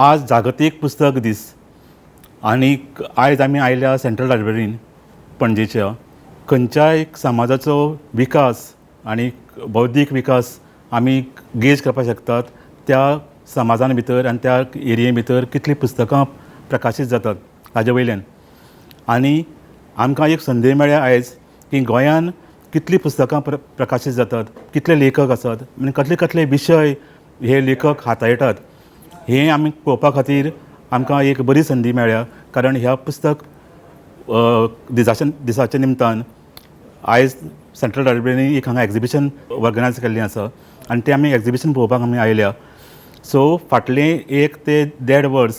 आज जागतीक पुस्तक दीस आनीक आयज आमी आयल्या सेंट्रल लायब्ररीन पणजेच्या खंयच्याय समाजाचो विकास आनी बौद्धीक विकास आमी गेज करपाक शकतात त्या समाजान भितर आनी त्या एरिये भितर कितलीं पुस्तकां प्रकाशीत जातात ताजे वयल्यान आनी आमकां एक संदी मेळ्ळ्या आयज की गोंयान कितलीं पुस्तकां प्रकाशीत जातात, कितले लेखक आसात आनी कसले कसले विशय हे लेखक हाताळटात हें आमी पळोवपा खातीर आमकां एक बरी संदी मेळ्ळ्या. कारण ह्या पुस्तक दिसाच्या निमतान आयज सेंट्रल लायब्ररीन एक हांगा एग्जिबिशन ऑर्गनायज केल्लें आसा आनी तें आमी एग्जिबिशन पळोवपाक आमी आयल्या. सो फाटलें 1 ते 1.5 वर्स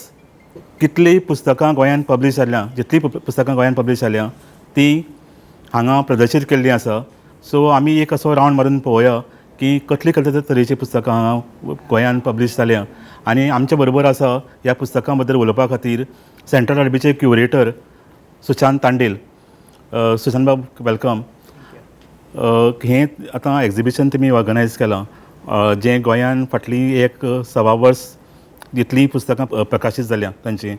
कितलीं पुस्तकां गोंयान पब्लीश जाल्यां, जितलीं पुस्तकां गोंयान पब्लीश जाल्यां तीं हांगा प्रदर्शीत केल्लीं आसा. सो आमी एक असो रावंड मारून पळोवया की कसली कसले तरेचीं पुस्तकां हांगा गोंयान पब्लीश जाल्यां. आनी आमचे बरोबर आसा ह्या पुस्तकां बद्दल उलोवपा खातीर सेंट्रल लायब्ररीचे क्युरेटर सुशांत तांडेल. सुशांत बाब, वेलकम. हें आतां एग्जिबिशन तुमी ऑर्गनायज केलां जें गोंयान फाटलीं 1.25 वर्स जितलीं पुस्तकां प्रकाशीत जाल्यां तांची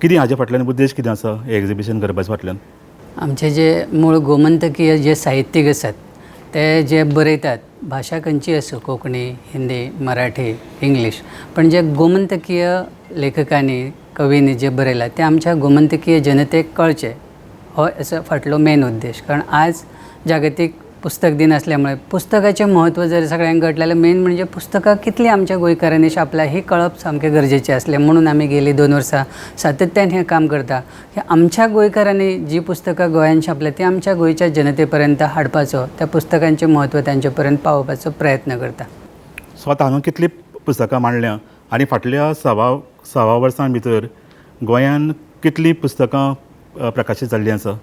कितें हाजे फाटल्यान उद्देश कितें आसा हें एग्जिबिशन करपाचे फाटल्यान? आमचे जे मूळ गोमंतकीय जे साहित्यीक आसात ते जे बरयतात भाशा खंयची आसूं, कोंकणी, हिंदी, मराठी, इंग्लीश, पण जे गोमंतकीय लेखकांनी कवींनी जे बरयलां ते आमच्या गोमंतकीय जनतेक कळचें हो असो फाटलो मेन उद्देश. कारण आज जागतीक पुस्तक दिन असल्यामुळे पुस्तकाचें म्हत्व जर सगळ्यांक कळटलें जाल्यार मेन म्हणजे पुस्तकां कितलीं आमच्या गोंयकारांनी छापल्या ही कळप सामकें गरजेचें आसलें. म्हणून आमी गेलीं 2 वर्सां सातत्यान हें काम करता की आमच्या गोंयकारांनी जी पुस्तकां गोंयान छापल्या ती आमच्या गोंयच्या जनते पर्यंत हाडपाचो, त्या पुस्तकांचें म्हत्व तांचे पर्यंत पावोवपाचो प्रयत्न करता. सो आतां हांगा कितलीं पुस्तकां मांडल्यां आनी फाटल्या 6 वर्सां भितर गोंयान कितलीं पुस्तकां प्रकाशीत जाल्लीं आसा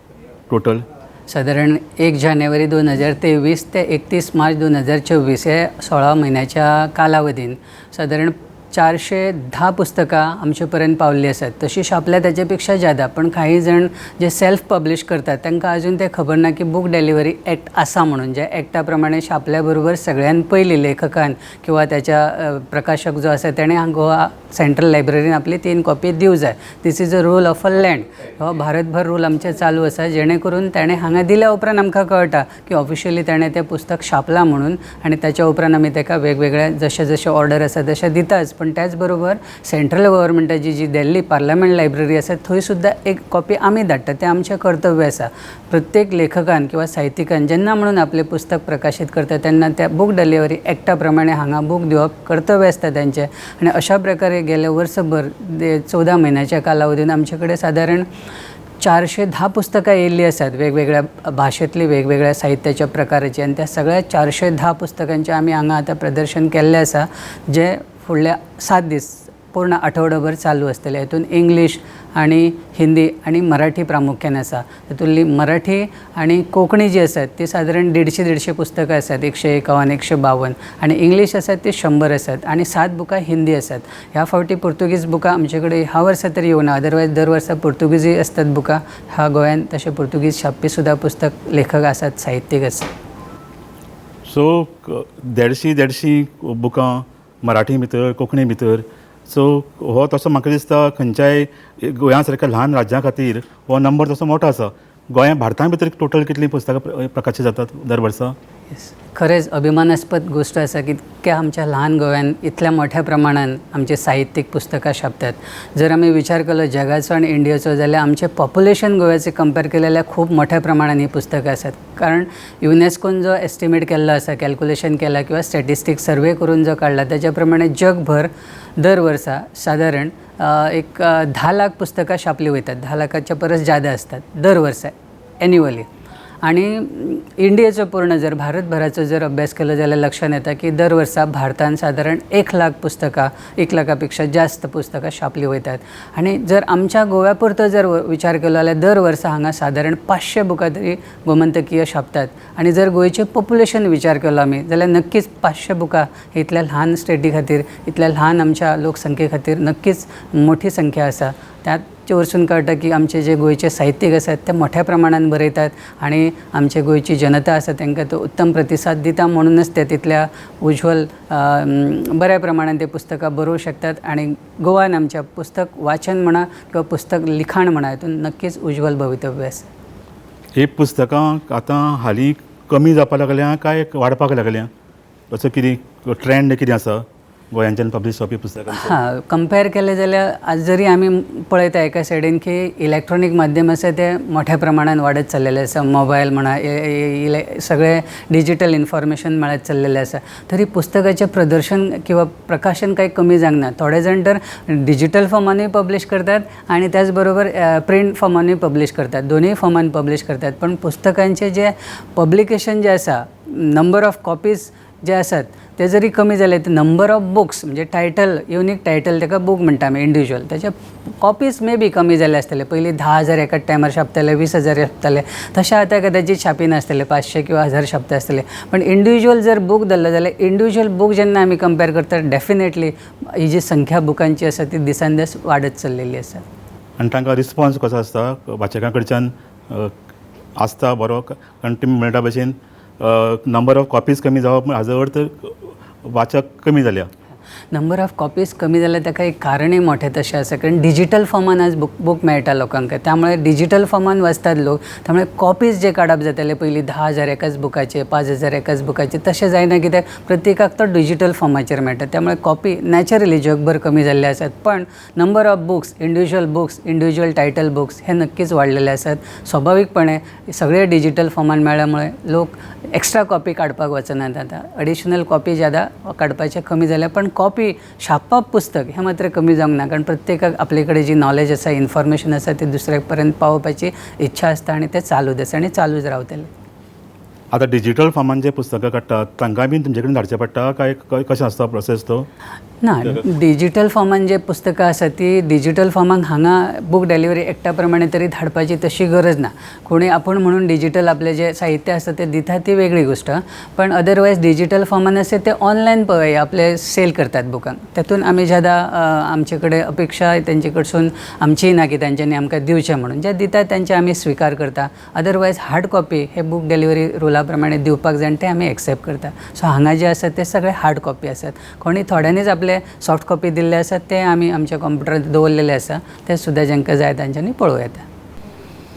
टोटल? सादारण 1 जानेवारी 2023 ते 31 मार्च 2024 हे 16 म्हयन्याच्या कालावधीन सादारण 410 पुस्तकां आमचे पर्यंत पावल्लीं आसात. तशी छापल्या ताचे पेक्षा जादा, पण काही जण जे सेल्फ पब्लीश करतात तांकां अजून ते खबर ना की बूक डेलिव्हरी एक्ट आसा म्हणून. ज्या एक्टा प्रमाणे छापल्या बरोबर सगळ्यान पयलीं लेखकान किंवा त्याच्या प्रकाशक जो आसा तेणें गोवा सेंट्रल लायब्ररीन आपली 3 कॉपी दिवं जाय. This is a rule of a land. हो भारतभर रूल आमचे चालू आसा जेणे करून ताणें हांगा दिल्या उपरांत आमकां कळटा की ऑफिशियली ताणें तें पुस्तक छापलां म्हणून आनी ताच्या उपरांत आमी ताका वेगवेगळे जशे ऑर्डर आसा तशें दिताच. पण त्याच बरोबर सेंट्रल गव्हर्मेंटाची जी दिल्ली पार्लमेंट लायब्ररी आसा थंय सुद्दां एक कॉपी आमी धाडटा. तें आमचें कर्तव्य आसा. प्रत्येक लेखकान किंवा साहित्यिकान जेन्ना म्हणून आपलें पुस्तक प्रकाशीत करता तेन्ना त्या बूक डिलिव्हरी एक्टा प्रमाणे हांगा बूक दिवप कर्तव्य आसता तेंचें. आनी अशा प्रकारे गेले वर्सभर 14 म्हयन्याच्या कालावधीन आमचे कडेन सादारण 410 पुस्तकां येयल्लीं आसात वेगवेगळ्या भाशेंतलीं, वेगवेगळ्या साहित्याच्या प्रकाराची. आनी त्या सगळ्या 410 पुस्तकांचें आमी हांगा आतां प्रदर्शन केल्लें आसा जें फुडल्या 7 दीस पूर्ण आठवडोभर चालू आसतलें. हातून इंग्लीश आनी हिंदी आनी मराठी प्रामुख्यान आसा. तातूंतली मराठी आनी कोंकणी जी आसात ती सादारण 150 पुस्तकां आसात, 151, 152, आनी इंग्लीश आसात ती 100 आसात आनी 7 बुकां हिंदी आसात. ह्या फावटी पुर्तुगीज बुकां आमचे कडेन ह्या वर्सा तरी येवना, अदरवायज दर वर्सा पुर्तुगीजूय असतात बुकां. ह्या गोंयान तशें पुर्तुगीज छापपी सुद्दां पुस्तक लेखक आसात, साहित्यीक आसात. सो 150 बुकां मराठी भितर, कोंकणी भितर. सो हो तसो म्हाका दिसता खंयच्याय गोंया सारक्या ल्हान राज्या खातीर हो नंबर तसो मोठो आसा. गोंया भारतां भितर टोटल कितलीं पुस्तकां प्रकाशीत जातात दर वर्सा? खरेंच अभिमानास्पद गोष्ट आसा की इतक्या आमच्या ल्हान गोव्यान इतल्या मोठ्या प्रमाणान आमचे साहित्यीक पुस्तकां छापतात. जर आमी विचार केलो जगाचो आनी इंडियेचो जाल्यार आमचें पॉप्युलेशन गोव्याचें कंपेर केलें जाल्यार खूब मोठ्या प्रमाणान ही पुस्तकां आसात. कारण युनेस्कोन जो एस्टिमेट केल्लो आसा, कॅल्क्युलेशन केला किंवा स्टॅटिस्टिक्स सर्वे करून जो काडला त्याच्या प्रमाणे जगभर दर वर्सा सादारण 10 लाख पुस्तकां छापलीं वयतात. 10 लाखाच्या परस जादा असतात दर वर्सा एन्युअली. आणि इंडियेचो पूर्ण जर भारतभराचो जर अभ्यास केलो जाल्यार लक्षात येता की दर वर्सा भारतान सादारण 1 लाख पुस्तकां, 1 लाखा जास्त पुस्तकां छापलीं वयतात. आणि जर आमच्या गोव्या पुरतो जर विचार केलो जाल्यार दर वर्सा हांगा सादारण 500 बुकां तरी गोमंतकीय छापतात. आणि जर गोंयचें पॉप्युलेशन विचार केलो आमी जाल्यार नक्कीच 500 बुकां इतल्या ल्हान स्टेटी खातीर, इतल्या ल्हान आमच्या लोकसंख्ये खातीर नक्कीच मोठी संख्या आसा. त्यात वरसून कळटा की आमचे जे गोंयचे साहित्यीक आसात ते मोठ्या प्रमाणात बरयतात आनी आमचे गोंयची जनता आसा तांकां तो उत्तम प्रतिसाद दिता म्हणूनच ते तितल्या उज्वल बऱ्या प्रमाणात ते पुस्तकां बरोवंक शकतात आनी गोवान आमच्या पुस्तक वाचन म्हणा किंवा पुस्तक लिखाण म्हणा हितून नक्कीच उज्वल भवितव्य आसा. ही पुस्तकां आतां हालीं कमी जावपाक लागल्या काय वाडपाक लागल्या, असो कितें ट्रेंड कितें आसा गोंयांच्यान पब्लीश जावपी पुस्तकांचो? हां, कंपेर केलें जाल्यार आज जरी आमी पळयता एका सायडीन की इलेक्ट्रॉनीक माध्यम आसा ते मोठ्या प्रमाणात वाडत चल्लेले आसा, मोबायल म्हणा सगळे डिजिटल इन्फॉर्मेशन मेळत चल्लेलें आसा, तरी पुस्तकाचें प्रदर्शन किंवा प्रकाशन काही कमी जावंक ना. थोडे जाण तर डिजिटल फॉर्मानूय पब्लीश करतात आनी त्याच बरोबर प्रिंट फॉर्मानूय पब्लीश करतात, दोनूय फॉर्मान पब्लीश करतात. पण पुस्तकांचे जे पब्लिकेशन जे आसा, नंबर ऑफ कॉपीज जे आसात ते जरी कमी जाले, ते नंबर ऑफ बुक्स म्हणजे टायटल, युनीक टायटल ताका बूक म्हणटा आमी इंडिविज्युअल, त्याचे कॉपीज मे बी कमी जाले आसतले. पयलीं 10,000 एकाच टायमार छापताले, 20,000 छापताले, तशें आतां कदाचित छापी नासतले, 500 किंवा 1000 छापता आसतले. पण इंडिविज्युअल जर बूक धरलो जाल्यार इंडिविज्युअल बूक जेन्ना आमी कंपेर करतात डेफिनेटली ही जी संख्या बुकांची आसा ती दिसान दीस वाडत चल्लेली आसा. आनी तांकां रिस्पॉन्स कसो आसता वाचकां कडच्यान? आसता बरो? कारण तुमी म्हणटा भशेन नंबर ऑफ कॉपीज कमी जावप हाजो अर्थ वाचक कमी जाल्या. नंबर ऑफ कॉपीज कमी जाल्यार ताका एक कारणय मोठें तशें आसा, कारण डिजिटल फॉर्मान आज बूक मेळटा लोकांक, त्यामुळे डिजिटल फॉर्मान वाचतात लोक. त्यामुळे कॉपीज जे काडप जाताले पयलीं 10,000 एकाच बुकाचे, 5,000 एकाच बुकाचे, तशें जायना, कित्याक प्रत्येकाक तो डिजिटल फॉर्माचेर मेळटा. त्यामुळे कॉपी नॅचरली जगभर कमी जाल्ले आसात. पण number of books, individual title books हे नक्कीच वाडलेले आसात. स्वाभाविकपणे सगळे डिजिटल फॉर्मान मेळ्ळ्यामुळे लोक एक्स्ट्रा कॉपी काडपाक वचनात. आतां एडिशनल कॉपी ज्यादा काडपाचे कमी जाल्या, पण कॉपी छापप पुस्तक हें मात्र कमी जावंक ना, कारण प्रत्येकाक आपले कडेन जी नॉलेज आसा, इन्फॉर्मेशन आसा ती दुसऱ्या पर्यंत पावोवपाची इच्छा आसता आनी ते चालूच आसा आनी चालूच रावतले. आतां डिजिटल फॉर्मान जे पुस्तकां काडटात तांकां बीन तुमचे कडेन धाडचें पडटा काय कशें आसता प्रोसेस तो? ना, डिजिटल फॉर्मान जे पुस्तकां आसा ती डिजिटल फॉर्माक हांगा बूक डेलिव्हरी एकट्या प्रमाणे तरी धाडपाची तशी गरज ना. कोणी आपण म्हणून डिजिटल आपले जे साहित्य आसा ते दिता ती वेगळी गोष्ट, पण अदरवायज डिजिटल फॉर्मान आसा ते ऑनलायन आपले सेल करतात बुकांक. तातूंत आमी ज्यादा आमचे कडेन अपेक्षा तेंचे कडसून आमची ना की तांच्यांनी आमकां दिवचें म्हणून, जे दितात तांचे आमी स्विकार करता. अदरवायज हार्ड कॉपी हे बूक डेलिव्हरी रुला प्रमाणे दिवपाक जाय ते आमी एक्सेप्ट करता. सो हांगा जे आसा ते सगळे हार्ड कॉपी आसात. कोणी थोड्यांनीच आपले सॉफ्ट कॉपी दिल्ले आसात ते आमी आमच्या कॉम्प्युटरार दवरलेले आसा, ते सुद्दां जांकां जाय तांच्यांनी पळोवं येता.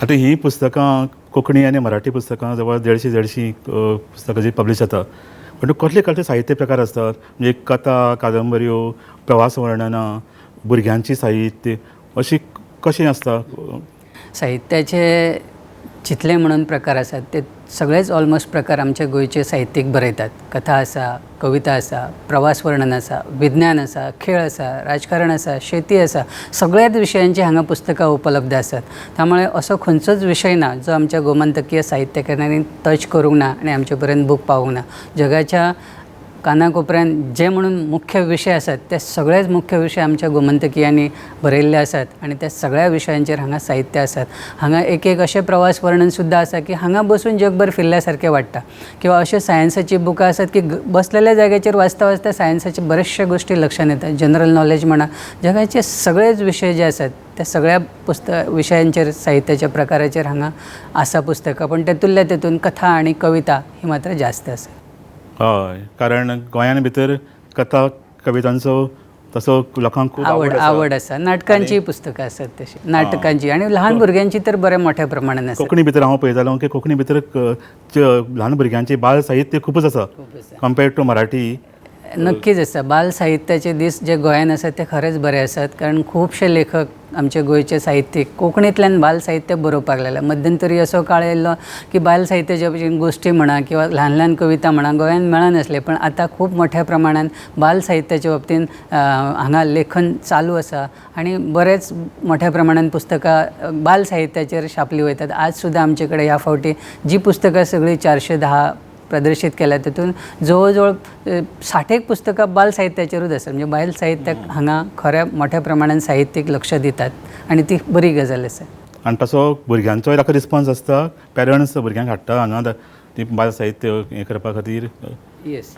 आतां ही पुस्तकां कोंकणी आनी मराठी पुस्तकां जवळ 150 पुस्तकां जी पब्लीश जाता, पण कसले साहित्य प्रकार असतात? म्हणजे कथा, कादंबऱ्यो, प्रवास वर्णनां, भुरग्यांची साहित्य अशी कशी आसता? साहित्याचे चितले म्हणून प्रकार आसात ते सगळेच ऑलमोस्ट प्रकार आमचे गोंयचे साहित्यीक बरयतात. कथा आसा, कविता आसा, प्रवास वर्णन आसा, विज्ञान आसा, खेळ आसा, राजकारण आसा, शेती आसा, सगळ्याच विशयांची हांगा पुस्तकां उपलब्ध आसात. त्यामुळे असो खंयचोच विशय ना जो आमच्या गोमंतकीय साहित्यकारांनी टच करूंक ना आनी आमचे पर्यंत बूक पावूंक ना. जगाच्या कानाकोपऱ्यान जे म्हणून मुख्य विशय आसात ते सगळेच मुख्य विशय आमच्या गोमंतकीयांनी बरयल्ले आसात आनी त्या सगळ्या विशयांचेर हांगा साहित्य आसात. हांगा एक अशें प्रवास वर्णन सुद्दां आसा की हांगा बसून जगभर फिरल्या सारकें वाटता, किंवा अशें सायन्साची बुकां आसात की बसलेल्या जाग्याचेर वाचता वाचता सायन्साचे बरेचशे गोश्टी लक्षांत येतात. जनरल नॉलेज म्हणा, जगाचे सगळेच विशय जे आसात त्या सगळ्या विशयांचेर साहित्याच्या प्रकाराचेर हांगा आसा पुस्तकां. पण तेतून कथा आनी कविता ही मात्र जास्त आसा. हय, कारण गोंयान भितर कथा कवितांचो तसो लोकांक खूब आवड आसा. नाटकांची पुस्तकां आसात तशी, नाटकांची आनी ल्हान भुरग्यांची तर बऱ्या मोठ्या प्रमाणान आसा. कोंकणी भितर हांव पळयतालो की कोंकणी भितर ल्हान भुरग्यांची बाल साहित्य खूबच आसा कंपेर्ड टू मराठी. नक्कीच आसा. बाल साहित्याचे दीस जे गोंयान आसात ते खरेंच बरे आसात, कारण खुबशे लेखक आमचे गोंयचे साहित्यीक कोंकणींतल्यान बाल साहित्य बरोवपाक लागला. मध्यंतरी असो काळ येयल्लो की बाल साहित्याच्या भशेन गोश्टी म्हणा किंवा ल्हान ल्हान कविता म्हणा गोंयान मेळनासले, पण आतां खूब मोठ्या प्रमाणान बाल साहित्याच्या बाबतीन हांगा लेखन चालू आसा आनी बरेच मोठ्या प्रमाणान पुस्तकां बाल साहित्याचेर छापली वयतात. आज सुद्दां आमचे कडेन ह्या फावटी जी पुस्तकां सगळीं 410 प्रदर्शीत केल्या तातूंत जवळ जवळ 60 पुस्तकां बाल साहित्याचेरूच आसा. म्हणजे बाल साहित्याक हांगा खऱ्या मोठ्या प्रमाणान साहित्यीक लक्ष दितात आनी ती बरी गजाल आसा. आनी तसो भुरग्यांचोय ताका रिस्पॉन्स आसता? पेरंट्स भुरग्यांक हाडटा हांगा ती बाल साहित्य हें करपा खातीर? येस.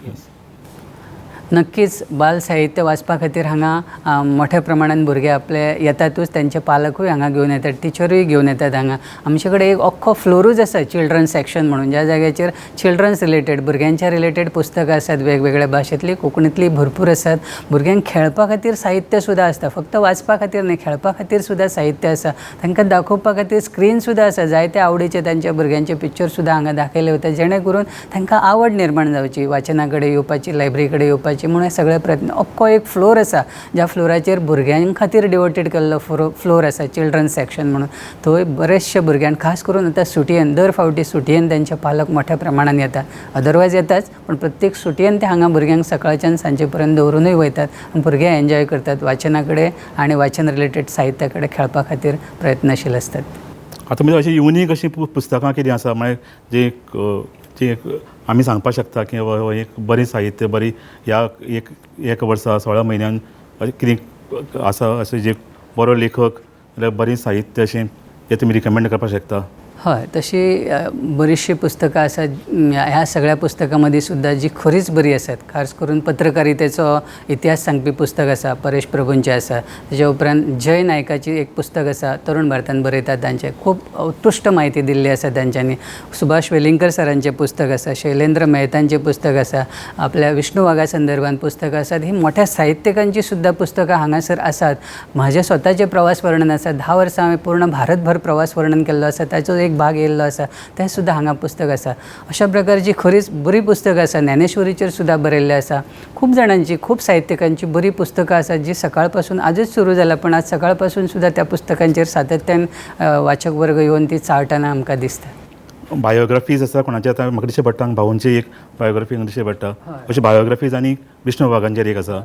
नक्कीच बाल साहित्य वाचपा खातीर हांगा मोठ्या प्रमाणात भुरगे आपले येतातूच, त्यांचे पालकूय हांगा घेवन येतात, टिचरूय घेवन येतात. हांगा आमचे कडेन एक अख्खो फ्लोरूच आसा चिल्ड्रन सेक्शन म्हणून, ज्या जाग्याचेर चिल्ड्रन्स रिलेटेड, भुरग्यांच्या रिलेटेड पुस्तकां आसात, वेगवेगळ्या भाशेंतली, कोंकणीतली भरपूर आसात. भुरग्यांक खेळपा खातीर साहित्य सुद्दां आसता, फक्त वाचपा खातीर न्ही, खेळपा खातीर सुद्दां साहित्य आसा. तांकां दाखोवपा खातीर स्क्रीन सुद्दां आसा, जायते आवडीचे तांच्या भुरग्यांचे पिक्चर सुद्दां हांगा दाखयले वता, जेणे करून तांकां आवड निर्माण जावची, वाचना कडेन येवपाची, लायब्ररी कडेन येवपाची. म्हणून सगळे प्रयत्न. अख्खो एक फ्लोर आसा ज्या फ्लोराचेर भुरग्यां खातीर डिवोटेड केल्लो फ्लोर आसा, चिल्ड्रन सेक्शन म्हणून. थंय बरेचशे भुरग्यांक, खास करून आतां सुटयेन, दर फावटी सुटयेन तांचे पालक मोठ्या प्रमाणात येतात. अदरवायज येताच, पण प्रत्येक सुटयेन ते हांगा भुरग्यांक सकाळच्यान सांजे पर्यंत दवरूनय वयतात आनी भुरगे एन्जॉय करतात वाचना कडेन आनी वाचन रिलेटेड साहित्या कडेन खेळपा खातीर प्रयत्नशील असतात. आतां म्हणजे अशी युनीक अशी पुस्तकां कितें आसा म्हणजे जे आमी सांगपाक शकता की एक बरी साहित्य, बरी ह्या एक वर्सा 16 म्हयन्यान अशें कितें आसा, अशें जे बरो लेखक जाल्यार बरी साहित्य अशें जें तुमी रिकमेंड करपाक शकता? हय, तशी बरीचशी पुस्तकां आसात. ह्या सगळ्या पुस्तकां मदीं सुद्दां जी खरीच बरी आसात, खास करून पत्रकारितेचो इतिहास सांगपी पुस्तक आसा, परेश प्रभूंचें आसा. तेज्या उपरांत जय नायकाची एक पुस्तक आसा, तरुण भारतान बरयतात तांचें, खूब उत्कृश्ट म्हायती दिल्ली आसा तांच्यांनी. सुभाष वेलिंगकर सरांचें पुस्तक आसा, शैलेंद्र मेहतांचें पुस्तक आसा, आपल्या विष्णू वाघा संदर्भात पुस्तकां आसात. ही मोठ्या साहित्यिकांची सुद्दां पुस्तकां हांगासर आसात. म्हाजे स्वताचे प्रवास वर्णन आसा, 10 वर्सां हांवें पूर्ण भारतभर प्रवास वर्णन केल्लो आसा, ताचो एक भाग येयल्लो आसा, तें सुद्दां हांगा पुस्तक आसा. अशा प्रकारची खरीच बरी पुस्तकां आसा. ज्ञानेश्वरीचेर सुद्दां बरयल्लें आसा. खूब जाणांची, खूब साहित्यिकांची बरी पुस्तकां आसात जी सकाळ पासून आजच सुरू जाला, पण आज सकाळ पासून सुद्दां त्या पुस्तकांचेर सातत्यान वाचक वर्ग येवन ती चाळटना आमकां दिसता. बायोग्राफीज आसा कोणाचे? आतां म्हाका दिश्टी पडटा भाऊंची एक बायोग्राफी दिश्टी पडटा, अशी बायोग्राफीज आनी विष्णू वाघांचेर एक आसा.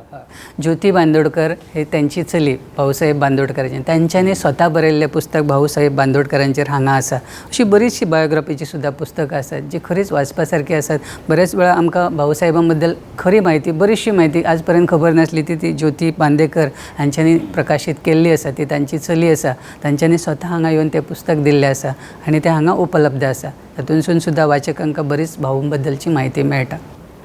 ज्योती बांदोडकर हे त्यांची चली भाऊसाहेब बांदोडकरांची, तांच्यांनी स्वता बरयल्लें पुस्तक भाऊसाहेब बांदोडकरांचेर हांगा आसा. अशी बरीचशी बायोग्राफीची सुद्दां पुस्तकां आसात जी खरीच वाचपा सारकी आसात. बरेच वेळा आमकां भाऊसाहेबां बद्दल खरी म्हायती, बरीचशी म्हायती आज पर्यंत खबर नासली ती ज्योती बांदेकर हांच्यांनी प्रकाशीत केल्ली आसा. ती तांची चली आसा, तांच्यांनी स्वता हांगा येवन तें पुस्तक दिल्लें आसा आनी तें हांगा उपलब्ध आसा. तातूंतसून सुद्दां वाचकांक बरीच भाऊ बद्दलची म्हायती मेळटा.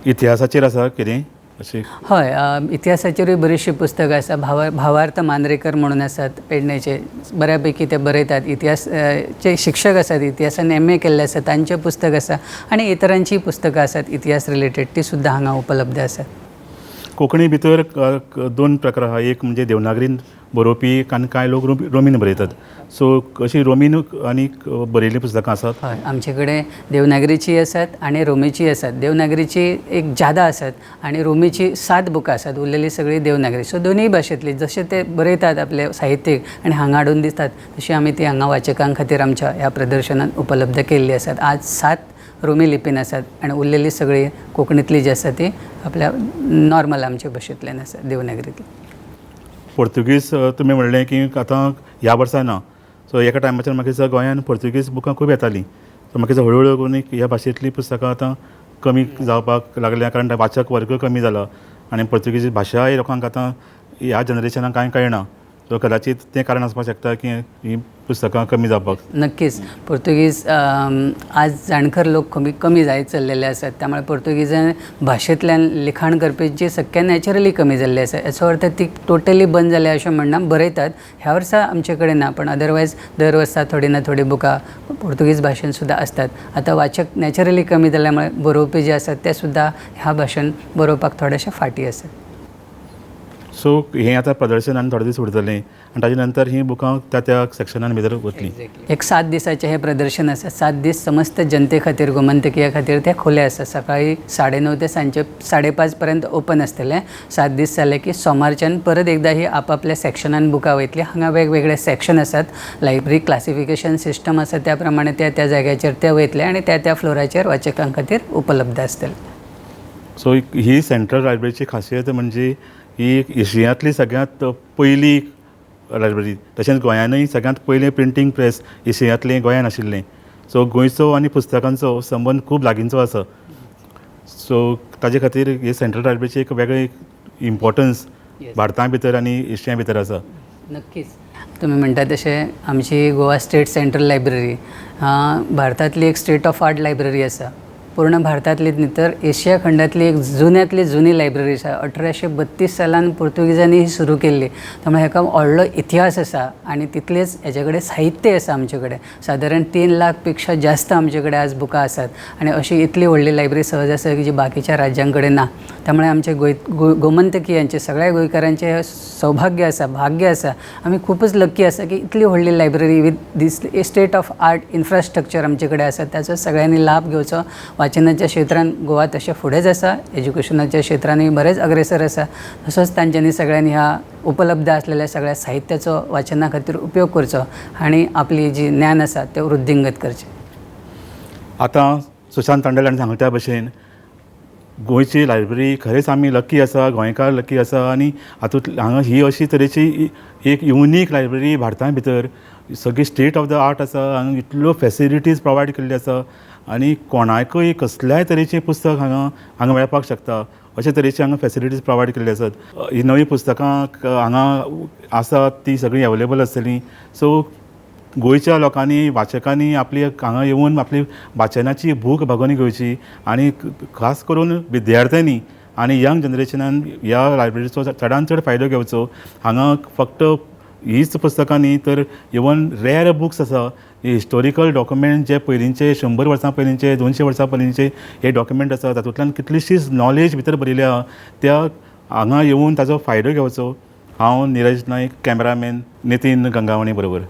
इतिहासाचेर आसा कितें अशें? हय, इतिहासाचेरूय बरीचशी पुस्तकां आसा. भावार्थ मांद्रेकर म्हणून आसात पेडणेचे, बऱ्यापैकी ते बरयतात. इतिहासचे शिक्षक आसात, इतिहासान MA केल्ले आसा, तांचें पुस्तक आसा आनी इतरांचीय पुस्तकां आसात इतिहास रिलेटेड, ती सुद्दां हांगा उपलब्ध आसात. कोंकणी भितर 2 प्रकार आहा. एक म्हणजे देवनागरीन बरोवपी आनी कांय लोक रोमीन बरयतात. सो अशी रोमीन आनी बरयल्लीं पुस्तकां आसात? हय, आमचे कडेन देवनागरीची आसात आनी रोमीची आसात. देवनागरीची एक ज्यादा आसात आनी रोमीची 7 बुकां आसात, उरलेली सगळी देवनागरी. सो दोनूय भाशेंतली जशे ते बरयतात आपले साहित्यीक आनी हांगा हाडून दितात, तशी आमी ती हांगा वाचकां खातीर आमच्या ह्या प्रदर्शनात उपलब्ध केल्ली आसात. आज 7 रोमी लिपीन आसात आनी उरलेली सगळी कोंकणीतली जी आसा ती आपल्या नॉर्मल आमचे भाशेंतल्यान आसा, देवनागरींतली. पोर्तुगीज तुमी म्हणलें की आतां ह्या वर्सा ना. सो एका टायमाचेर म्हाका दिसता गोंयान पोर्तुगीज बुकां खूब येतालीं. सो म्हाका दिसता हळू करून ह्या भाशेंतलीं पुस्तकां आतां कमी जावपाक लागल्या, कारण वाचक वर्ग कमी जाला आनी पोर्तुगीज भाशा लोकांक आतां ह्या जनरेशनाक कांय कळना. सो कदाचित तें कारण आसपाक शकता की हीं पुस्तकां कमी जावपाक. नक्कीच पोर्तुगीज आज जाणकार लोक कमी जायत चल्लेले आसात. त्यामुळे पोर्तुगीजान भाशेंतल्यान लिखाण करपाची संख्या नॅचरली कमी जाल्ली आसा. याचो अर्थ ती टोटली बंद जाल्या अशें म्हणना. बरयतात, ह्या वर्सा आमचे कडेन ना, पण अदरवायज दर वर्सा थोडी ना थोडी बुकां पोर्तुगीज भाशेन सुद्दां असतात. आतां वाचक नॅचरली कमी जाल्यामुळे बरोवपी जे आसात ते सुद्दां ह्या भाशेन बरोवपाक थोडेशे फाटी आसात. सो हें आतां प्रदर्शनान थोडे दीस उरतलें आनी ताजे नंतर हीं बुकां त्या सेक्शनान भितर वतलीं. एक 7 दिसाचें हें प्रदर्शन आसा. 7 दीस समस्त जनते खातीर, गोमंतकीया खातीर तें खुलें आसा. सकाळीं 9:30 ते सांजे 5:30 पर्यंत ओपन आसतलें. 7 दीस जाले की सोमारच्यान परत एकदा ही आपापल्या सेक्शनान बुकां वयतलीं. हांगा वेगवेगळे सेक्शन आसात. लायब्ररी क्लासिफिकेशन सिस्टम आसा त्या प्रमाणे त्या जाग्याचेर ते वयतले आनी त्या फ्लोराचेर वाचकां खातीर उपलब्ध आसतले. सो ही सेंट्रल लायब्ररीची खासियत म्हणजे ही एक एशियांतली सगळ्यांत पयली लायब्ररी. तशेंच गोंयानूय सगळ्यांत पयलें प्रिंटींग प्रेस एशियांतलें गोंयान आशिल्लें. सो गोंयचो आनी पुस्तकांचो संबंद खूब लागींचो आसा. सो ताजे खातीर ही सेंट्रल लायब्ररीची एक वेगळी इम्पॉर्टन्स भारता भितर आनी एशिया भितर आसा. नक्कीच तुम्ही म्हणटा तशें आमची गोवा स्टेट सेंट्रल लायब्ररी भारतांतली एक स्टेट ऑफ आर्ट लायब्ररी आसा. पूर्ण भारतांतलीच न्ही तर एशिया खंडांतली एक जुन्यांतली जुनी लायब्ररी आसा. 1832 सालान पुर्तुगीजांनी ही सुरू केल्ली. त्यामुळे हाका व्हडलो इतिहास आसा आनी तितलेच हेजे कडेन साहित्य आसा आमचे कडेन. सादारण 3 लाख पेक्षा जास्त आमचे कडेन आज बुकां आसात आनी अशी इतली व्हडली लायब्ररी सहज आसा की जी बाकीच्या राज्यां कडेन ना. त्यामुळे आमचे गोमंतकीयांचे सगळ्या गोंयकारांचे सौभाग्य आसा, भाग्य आसा. आमी खूपच लकी आसा की इतली व्हडली library with this state of art infrastructure आमचे कडेन आसा. त्याचो सगळ्यांनी लाभ घेवचो. वाचनाच्या क्षेत्रांत गोवा तशें फुडेंच आसा, एज्युकेशनाच्या क्षेत्रांतूय बरेच अग्रेसर आसा. तसोच तांच्यांनी सगळ्यांनी ह्या उपलब्ध असलेल्या सगळ्या साहित्याचो वाचना खातीर उपयोग करचो आनी आपली जी ज्ञान आसा तें वृद्धींगत करचें. आतां सुशांत तांडलान सांगल्या भशेन गोंयची लायब्ररी खरेंच आमी लकी आसा, गोंयकार लकी आसा आनी हातूंत हांगा ही अशी तरेची एक युनीक लायब्ररी भारता भितर सगळी स्टेट ऑफ द आर्ट आसा. हांगा इतल्यो फॅसिलिटीज प्रोवायड केल्ली आसा आनी कोणाकूय कसल्याय तरेचें पुस्तक हांगा मेळपाक शकता. अशे तरेची हांगा फॅसिलिटीज प्रोवायड केल्ली आसात. ही नवीं पुस्तकां हांगा आसात ती सगळीं अवेलेबल आसतलीं. सो गोंयच्या लोकांनी वाचकांनी आपली हांगा येवन आपली वाचनाची भूक भागोवन घेवची आनी खास करून विद्यार्थ्यांनी आनी यंग जनरेशनान ह्या लायब्ररीचो चडांत चड फायदो घेवचो. हांगा फक्त हीच पुस्तकां न्ही तर इवन रॅर बुक्स आसा, हिस्टोरिकल डॉक्युमेंट जे पयलींचे 100 वर्सां पयलींचे 200 वर्सां पयलींचे हे डॉक्युमेंट आसा तातूंतल्यान कितलीशीच नॉलेज भितर भरिल्ली आहा. त्या हांगा येवन ताचो फायदो घेवचो. हांव निरज नायक, कॅमेरामॅन नितीन गंगावणी बरोबर.